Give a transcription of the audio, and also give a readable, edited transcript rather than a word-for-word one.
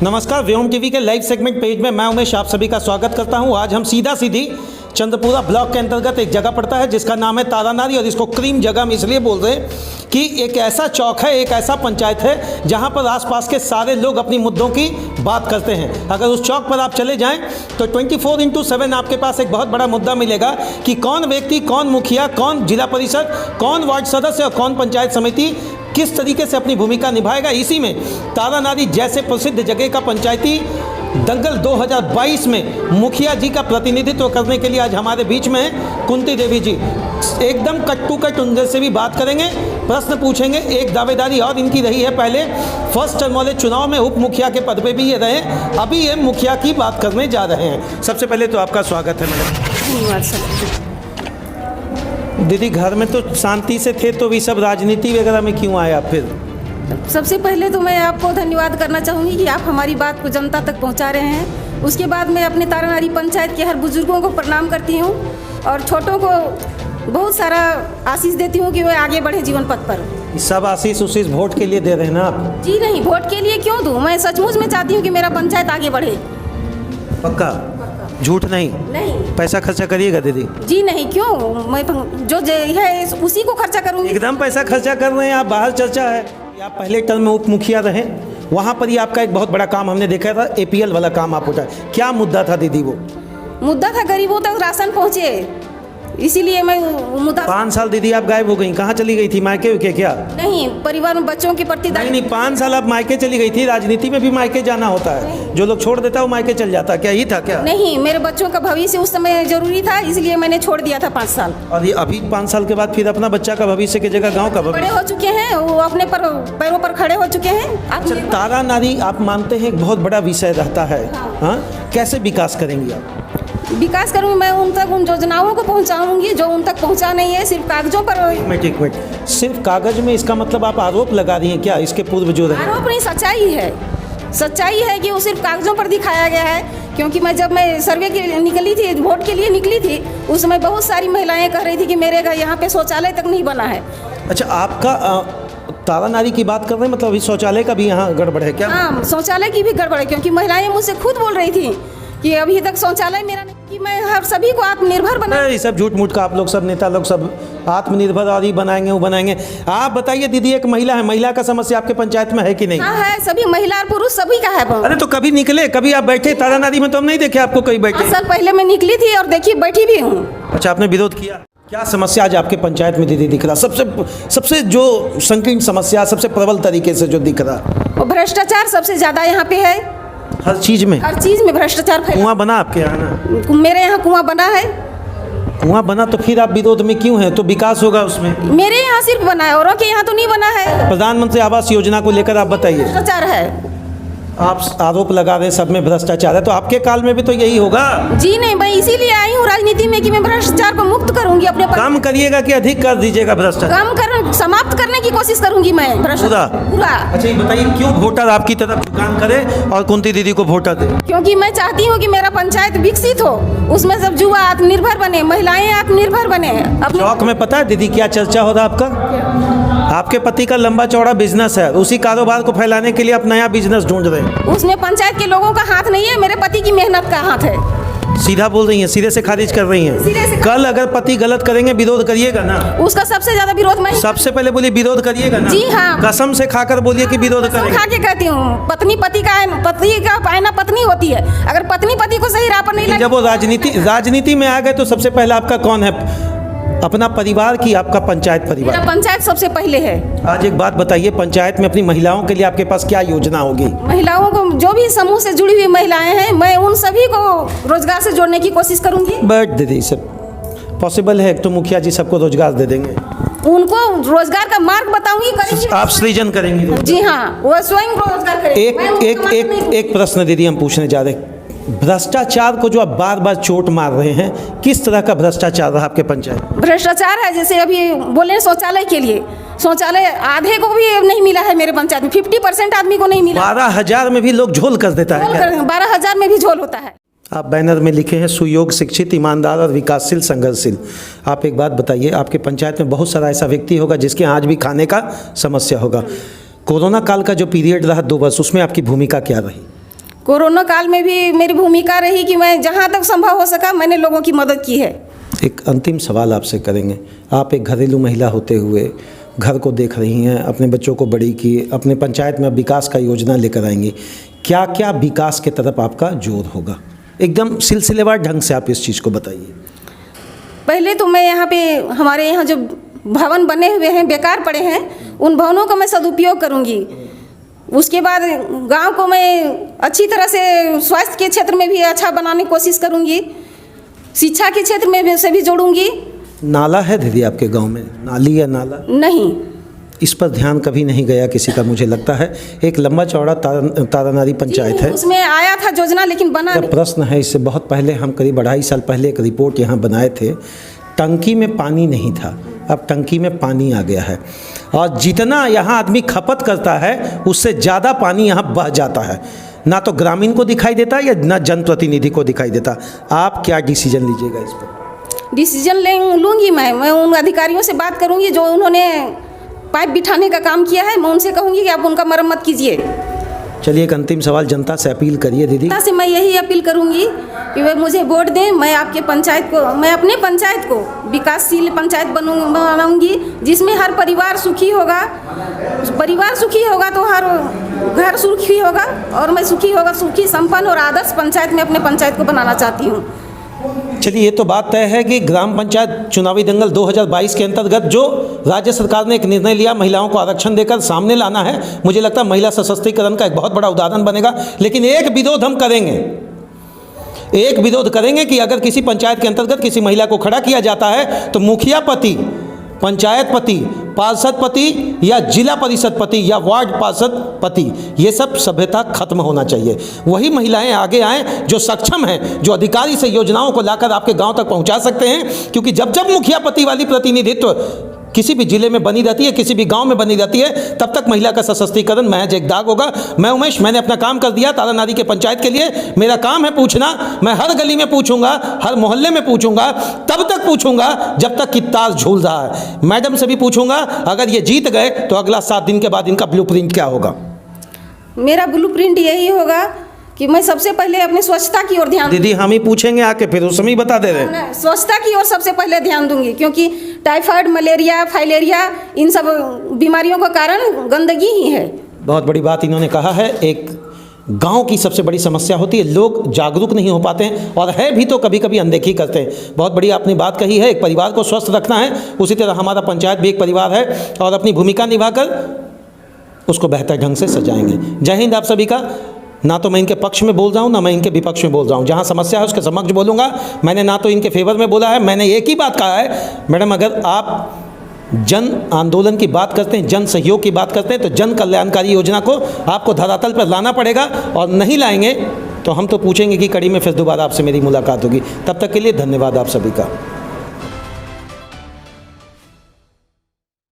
नमस्कार, व्योम टीवी के live segment page में मैं उमेश आप सभी का स्वागत करता हूं। आज हम सीधी चंद्रपुरा ब्लॉक के अंतर्गत एक जगह पड़ता है जिसका नाम है तारानारी, और इसको क्रीम जगह हम इसलिए बोल रहे हैं कि एक ऐसा चौक है, एक ऐसा पंचायत है जहां पर आसपास के सारे लोग अपनी मुद्दों की बात करते हैं। अगर उस चौक पर आप चले जाएं तो 24/7 आपके पास एक बहुत बड़ा मुद्दा मिलेगा कि कौन व्यक्ति, कौन मुखिया, कौन जिला परिषद, कौन वार्ड सदस्य और कौन पंचायत समिति किस तरीके से अपनी भूमिका निभाएगा। इसी में तारानारी जैसे प्रसिद्ध जगह का पंचायती दंगल 2022 में मुखिया जी का प्रतिनिधित्व करने के लिए आज हमारे बीच में है कुंती देवी जी। एकदम कट टू कट उनसे से भी बात करेंगे, प्रश्न पूछेंगे। एक दावेदारी और इनकी रही है, पहले फर्स्ट टर्म वाले चुनाव में उप मुखिया के पद पे भी ये रहे, अभी ये मुखिया की बात करने जा रहे हैं। सबसे पहले तो आपका स्वागत है मैडम। धन्यवाद सर। दीदी, घर में तो शांति से थे, तो भी सब राजनीति वगैरह में क्यों आए आप फिर? सबसे पहले तो मैं आपको धन्यवाद करना चाहूँगी कि आप हमारी बात को जनता तक पहुँचा रहे हैं। उसके बाद मैं अपने तारानारी पंचायत के हर बुजुर्गों को प्रणाम करती हूँ और छोटों को बहुत सारा आशीष देती हूँ कि वे आगे बढ़े जीवन पथ पर। सब आशीष उशीष वोट के लिए दे रहे हैं ना आप? जी नहीं, वोट के लिए क्यों दूँ, मैं सचमुच में चाहती हूँ कि मेरा पंचायत आगे बढ़े। पक्का? झूठ नहीं? नहीं। पैसा खर्चा करिएगा दीदी? जी नहीं, क्यों, मैं जो है उसी को खर्चा करूँगी। एकदम पैसा खर्चा कर रहे हैं आप। बाहर चर्चा है आप पहले टर्म में उप मुखिया रहे, वहाँ पर ही आपका एक बहुत बड़ा काम हमने देखा था, APL वाला काम आप उठाए। क्या मुद्दा था दीदी? वो मुद्दा था गरीबों तक राशन पहुँचे, इसीलिए मैं मुद्दा। 5 साल दीदी आप गायब हो गई, कहाँ चली गई थी? मायके के क्या? नहीं, परिवार में बच्चों के प्रति। नहीं, 5 साल आप मायके चली गई थी। राजनीति में भी मायके जाना होता है, जो लोग छोड़ देता है वो मायके चल जाता है, क्या यही था क्या? नहीं, मेरे बच्चों का भविष्य उस समय जरूरी था, इसलिए मैंने छोड़ दिया था 5 साल। और ये अभी 5 साल के बाद फिर अपना बच्चा का भविष्य की जगह गाँव का बड़े हो चुके हैं, वो अपने पैरों पर खड़े हो चुके हैं। तारानारी आप मानते हैं एक बहुत बड़ा विषय रहता है, हाँ? कैसे विकास करेंगी आप? विकास करूँगी मैं, उन तक उन योजनाओं को पहुँचाऊँगी जो उन तक पहुँचा नहीं है, सिर्फ कागजों पर। एक मिनट, सिर्फ कागज में, इसका मतलब आप आरोप लगा रही हैं क्या? इसके पूर्व जो रहे? आरोप नहीं, सच्चाई है। सच्चाई है कि वो सिर्फ कागजों पर दिखाया गया है, क्योंकि मैं जब मैं सर्वे के निकली थी, वोट के लिए निकली थी, उस समय बहुत सारी महिलाएं कह रही थी कि मेरे घर यहाँ पे शौचालय तक नहीं बना है। अच्छा, आपका तारानारी की बात कर रहे हैं, मतलब अभी शौचालय का भी यहाँ गड़बड़ है क्या? हाँ, शौचालय की भी गड़बड़ है, क्योंकि महिलाएं मुझसे खुद बोल रही थी कि अभी तक शौचालय मेरा नहीं, कि मैं हर सभी को आत्मनिर्भर बना। ये सब झूठ मूठ का आप लोग सब नेता लोग सब आत्मनिर्भर और ही बनाएंगे वो बनाएंगे। आप बताइए दीदी, एक महिला है, महिला का समस्या आपके पंचायत में है कि नहीं? हाँ है, सभी महिला और पुरुष सभी का है। अरे तो कभी निकले, कभी आप बैठे तारानारी में? तो हम नहीं देखे आपको कहीं बैठे। साल पहले मैं निकली थी और देखिए बैठी भी हूँ। अच्छा, आपने विरोध किया? क्या समस्या आज आपके पंचायत में दीदी दिख रहा? सबसे जो संकीर्ण समस्या, सबसे प्रबल तरीके से जो दिख रहा? भ्रष्टाचार सबसे ज्यादा यहाँ पे है। हर चीज में भ्रष्टाचार। कुआं बना आपके यहाँ ना? मेरे यहाँ कुआं बना है। कुआं बना तो फिर आप विरोध में क्यों हैं? तो विकास होगा उसमें। मेरे यहाँ सिर्फ बना है, औरों के यहाँ तो नहीं बना है। प्रधानमंत्री आवास योजना को लेकर आप बताइए। भ्रष्टाचार है। आप आरोप लगा रहे सब में भ्रष्टाचार है, तो आपके काल में भी तो यही होगा? जी नहीं, मैं इसीलिए आई हूँ राजनीति में कि मैं भ्रष्टाचार को मुक्त करूंगी अपने। कम करिएगा कि अधिक कर दीजिएगा भ्रष्टाचार? कम कर, समाप्त करने की कोशिश करूंगी मैं भ्रष्टाचार पूरा। अच्छा, ये बताइए क्यों वोटर आपकी तरफ झुकान करे और कुंती दीदी को वोटर दे? क्योंकि मैं चाहती हूँ कि मेरा पंचायत विकसित हो, उसमें सब युवा आत्मनिर्भर बने, महिलाएं आत्मनिर्भर बने। चौक में पता है दीदी क्या चर्चा हो रहा है आपका? आपके पति का लंबा चौड़ा बिजनेस है, उसी कारोबार को फैलाने के लिए आप नया बिजनेस ढूंढ रहे हैं। उसमें पंचायत के लोगों का हाथ नहीं है, मेरे पति की मेहनत का हाथ है। सीधा बोल रही हैं, सीधे से खारिज कर रही हैं। कल अगर पति गलत करेंगे विरोध करिएगा ना? उसका सबसे ज्यादा विरोध मैं। सबसे पहले बोलिए विरोध करिएगा ना? जी हाँ, कसम से खाकर बोलिए कि विरोध करेंगे। खा के कहती हूँ, पत्नी पति का आईना पत्नी होती है, अगर पत्नी पति को सही राह पर नहीं लगे। जब वो राजनीति में आ गए तो सबसे पहले आपका कौन है? अपना परिवार की आपका पंचायत परिवार? मेरा पंचायत सबसे पहले है। आज एक बात बताइए, पंचायत में अपनी महिलाओं के लिए आपके पास क्या योजना होगी? महिलाओं को, जो भी समूह से जुड़ी हुई महिलाएं हैं, मैं उन सभी को रोजगार से जोड़ने की कोशिश करूंगी। बट दीदी सब पॉसिबल है तो मुखिया जी सबको रोजगार दे देंगे? उनको रोजगार का मार्ग बताऊंगी। आप सृजन करेंगी? जी हाँ, वो स्वयं रोजगार करेंगे। एक प्रश्न दीदी हम पूछने जा रहे हैं, भ्रष्टाचार को जो आप बार बार चोट मार रहे हैं, किस तरह का भ्रष्टाचार रहा आपके पंचायत? भ्रष्टाचार है, जैसे अभी बोले शौचालय के लिए, शौचालय आधे को भी नहीं मिला है मेरे पंचायत में, 50% आदमी को नहीं मिला। 12,000 में भी लोग झोल कर देता है? 12,000 में भी झोल होता है। आप बैनर में लिखे हैं सुयोग, शिक्षित, ईमानदार और विकासशील, संघर्षशील। आप एक बात बताइए, आपके पंचायत में बहुत सारा ऐसा व्यक्ति होगा जिसके आज भी खाने का समस्या होगा। कोरोना काल का जो पीरियड रहा 2 वर्ष, उसमें आपकी भूमिका क्या रही? कोरोना काल में भी मेरी भूमिका रही कि मैं जहाँ तक संभव हो सका मैंने लोगों की मदद की है। एक अंतिम सवाल आपसे करेंगे। आप एक घरेलू महिला होते हुए घर को देख रही हैं, अपने बच्चों को बड़ी की, अपने पंचायत में विकास का योजना लेकर आएंगी। क्या क्या विकास के तरफ आपका जोर होगा? एकदम सिलसिलेवार ढंग से आप इस चीज़ को बताइए। पहले तो मैं यहाँ पे हमारे यहाँ जो भवन बने हुए हैं बेकार पड़े हैं, उन भवनों का मैं सदुपयोग करूँगी। उसके बाद गांव को मैं अच्छी तरह से स्वास्थ्य के क्षेत्र में भी अच्छा बनाने की कोशिश करूँगी, शिक्षा के क्षेत्र में भी से भी जोड़ूंगी। नाला है दीदी आपके गांव में? नाली या नाला? नहीं, इस पर ध्यान कभी नहीं गया किसी का, मुझे लगता है। एक लंबा चौड़ा तारानारी पंचायत है, उसमें आया था योजना लेकिन बना नहीं। प्रश्न है इससे बहुत पहले, हम करीब 2.5 साल पहले एक रिपोर्ट यहाँ बनाए थे। टंकी में पानी नहीं था, अब टंकी में पानी आ गया है और जितना यहाँ आदमी खपत करता है उससे ज़्यादा पानी यहाँ बह जाता है। ना तो ग्रामीण को दिखाई देता या ना जनप्रतिनिधि को दिखाई देता। आप क्या डिसीजन लीजिएगा इस पर? डिसीजन लूँगी मैं उन अधिकारियों से बात करूँगी जो उन्होंने पाइप बिठाने का काम किया है। मैं उनसे कहूँगी कि आप उनका मरम्मत कीजिए। चलिए, एक अंतिम सवाल जनता से अपील करिए दीदी। जनता से मैं यही अपील करूँगी कि वे मुझे वोट दें। मैं आपके पंचायत को, मैं अपने पंचायत को विकासशील पंचायत बनाऊँगी जिसमें हर परिवार सुखी होगा। परिवार सुखी होगा तो हर घर सुखी होगा और मैं सुखी होगा, सुखी संपन्न और आदर्श पंचायत में अपने पंचायत को बनाना चाहती हूँ। चलिए, ये तो बात तय है कि ग्राम पंचायत चुनावी दंगल 2022 के अंतर्गत जो राज्य सरकार ने एक निर्णय लिया महिलाओं को आरक्षण देकर सामने लाना है, मुझे लगता है महिला सशक्तिकरण का एक बहुत बड़ा उदाहरण बनेगा। लेकिन एक विरोध हम करेंगे, एक विरोध करेंगे कि अगर किसी पंचायत के अंतर्गत किसी महिला को खड़ा किया जाता है तो मुखिया पति, पंचायत पति, पार्षद पति या जिला परिषद पति या वार्ड पार्षद पति, ये सब सभ्यता खत्म होना चाहिए। वही महिलाएं आगे आएं जो सक्षम हैं, जो अधिकारी से योजनाओं को लाकर आपके गांव तक पहुंचा सकते हैं। क्योंकि जब जब मुखिया पति वाली प्रतिनिधित्व किसी भी जिले में बनी रहती है, किसी भी गांव में बनी रहती है, तब तक महिला का सशक्तिकरण महज एक दाग होगा। मैं उमेश, मैंने अपना काम कर दिया तारानारी के पंचायत के लिए। मेरा काम है पूछना। मैं हर गली में पूछूंगा, हर मोहल्ले में पूछूंगा, तब तक पूछूंगा जब तक कि तार झूल रहा है। मैडम से भी पूछूंगा, अगर ये जीत गए तो अगला 7 दिन के बाद इनका ब्लूप्रिंट क्या होगा? मेरा ब्लूप्रिंट यही होगा कि मैं सबसे पहले अपनी स्वच्छता की ओर ध्यान। दीदी, हम ही पूछेंगे आके, फिर उस समय ही बता दे रहे हैं। स्वच्छता की ओर सबसे पहले ध्यान दूंगी क्योंकि टाइफाइड, मलेरिया, फाइलेरिया, इन सब बीमारियों का कारण गंदगी ही है। बहुत बड़ी बात इन्होंने कहा है। एक गांव की सबसे बड़ी समस्या होती है, लोग जागरूक नहीं हो पाते हैं और है भी तो कभी कभी अनदेखी करते हैं। बहुत बड़ी आपने बात कही है। एक परिवार को स्वस्थ रखना है, उसी तरह हमारा पंचायत भी एक परिवार है और अपनी भूमिका निभाकर उसको बेहतर ढंग से सजाएंगे। जय हिंद आप सभी का। ना तो मैं इनके पक्ष में बोल रहा हूँ, ना मैं इनके विपक्ष में बोल रहा हूँ। जहाँ समस्या है उसके समक्ष बोलूँगा। मैंने ना तो इनके फेवर में बोला है, मैंने एक ही बात कहा है, मैडम अगर आप जन आंदोलन की बात करते हैं, जन सहयोग की बात करते हैं, तो जन कल्याणकारी योजना को आपको धरातल पर लाना पड़ेगा और नहीं लाएंगे तो हम तो पूछेंगे कि कड़ी में फिर दोबारा आपसे मेरी मुलाकात होगी। तब तक के लिए धन्यवाद आप सभी का।